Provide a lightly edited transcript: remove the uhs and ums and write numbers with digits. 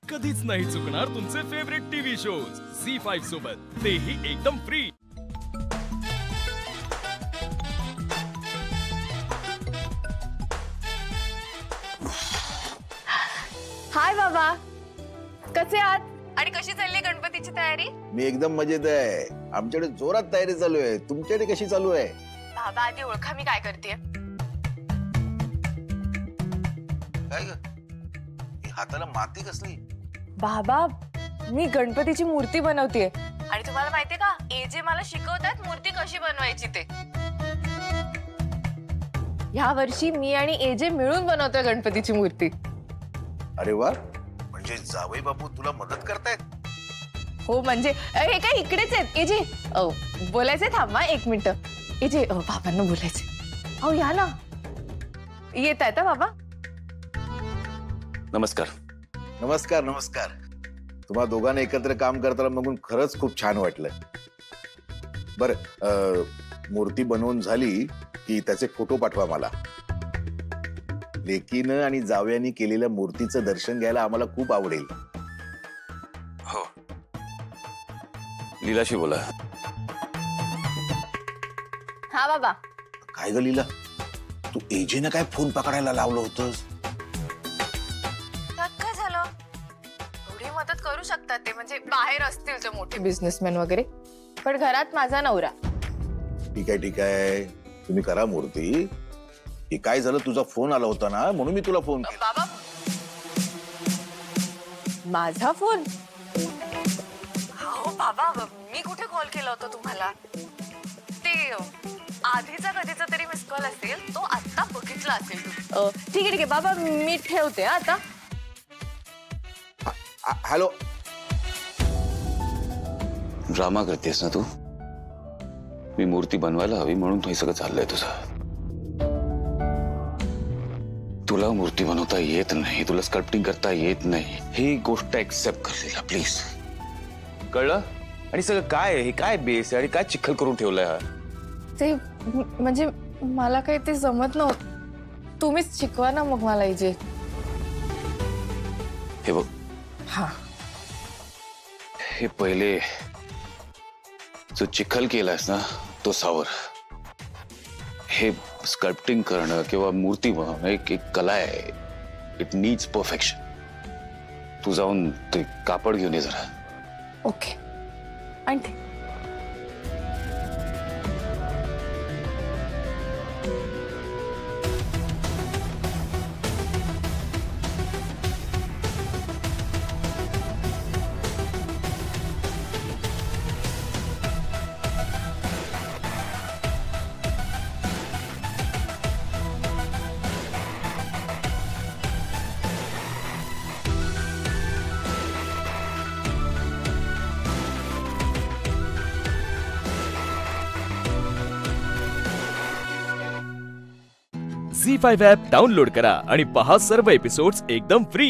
कधीच नाही चुकणार तुमचे फेवरेट टीव्ही शोज झी5 सोबत, तेही एकदम फ्री। हाय बाबा, कसे आहात आणि कशी चालली गणपतीची तयारी? मी एकदम मजेत आहे। आमच्याकडे जोरात तयारी चालू आहे। तुमच्याकडे कशी चालू आहे? बाबा आधी ओळखा मी काय करतेय। काय ग? हाताला माती कसली? बाबा मी गणपतीची मूर्ती बनवतेय आणि तुम्हाला माहितीये का, एजे मला शिकवतात मूर्ती कशी बनवायची ते। या वर्षी मी आणि एजे मिळून बनवतोय गणपतीची मूर्ती। अरे वा, म्हणजे जावई बापू तुला मदत करतायत? हो म्हणजे हे काय इकडेच आहेत एजे। बोलायचंय, थांबा एक मिनिट एजे, बाबांना बोलायचंय। अहो या ना, येत आहेत बाबा। नमस्कार। नमस्कार नमस्कार। तुम्हा दोघांना एकत्र काम करताना बघून खरंच खूप छान वाटलं। बरं, मूर्ती बनवून झाली की त्याचे फोटो पाठवा मला। लेकीनं आणि जावयांनी केलेल्या मूर्तीचं दर्शन घ्यायला आम्हाला खूप आवडेल। हो, लीलाशी बोला। हा बाबा। काय ग लीला, तू एजेनं काय फोन पकडायला लावलं होतंस? काय झालं? थोडी मदत करू शकतात ते, म्हणजे बाहेर असतील ते मोठे बिझनेसमॅन वगैरे, पण घरात माझा नवरा। ठीक आहे ठीक आहे, तुम्ही करा मूर्ती। हे काय झालं, तुझा फोन आला होता ना, म्हणून मी तुला फोन केला। बाबा माझा फोन? हो बाबा, मी कुठे कॉल केला होता तुम्हाला? ते आधीचा कधीचा तरी मिस कॉल असेल, तो आता बघितला असेल तुम्ही। ठीक आहे बाबा, मी ठेवते आता। हॅलो। ड्रामा करतेस ना तू? मी मूर्ती बनवायला हवी म्हणून हे सगळं चाललंय तुझं। तुला मूर्ती बनवता येत नाही, तुला स्कल्पटिंग करता येत नाही, ही गोष्ट एक्सेप्ट कर लीला प्लीज। कळलं? आणि सगळं काय हे काय बेस आणि काय चिखल करून ठेवलंय हा? ते म्हणजे मला काही ते जमत नव्हतं, तुम्हीच शिकवा ना मग मला इजे। हे बघ, हा हे पहिले जो चिखल केलायस ना तो सावर। हे स्कल्पटिंग करणं किंवा मूर्ती बनवणं एक कला आहे। It needs perfection. तू जाऊन ते कापड घेऊन ये जरा। ओके आणते। झी5 ॲप डाउनलोड करा आणि पहा सर्व एपिसोड्स एकदम फ्री।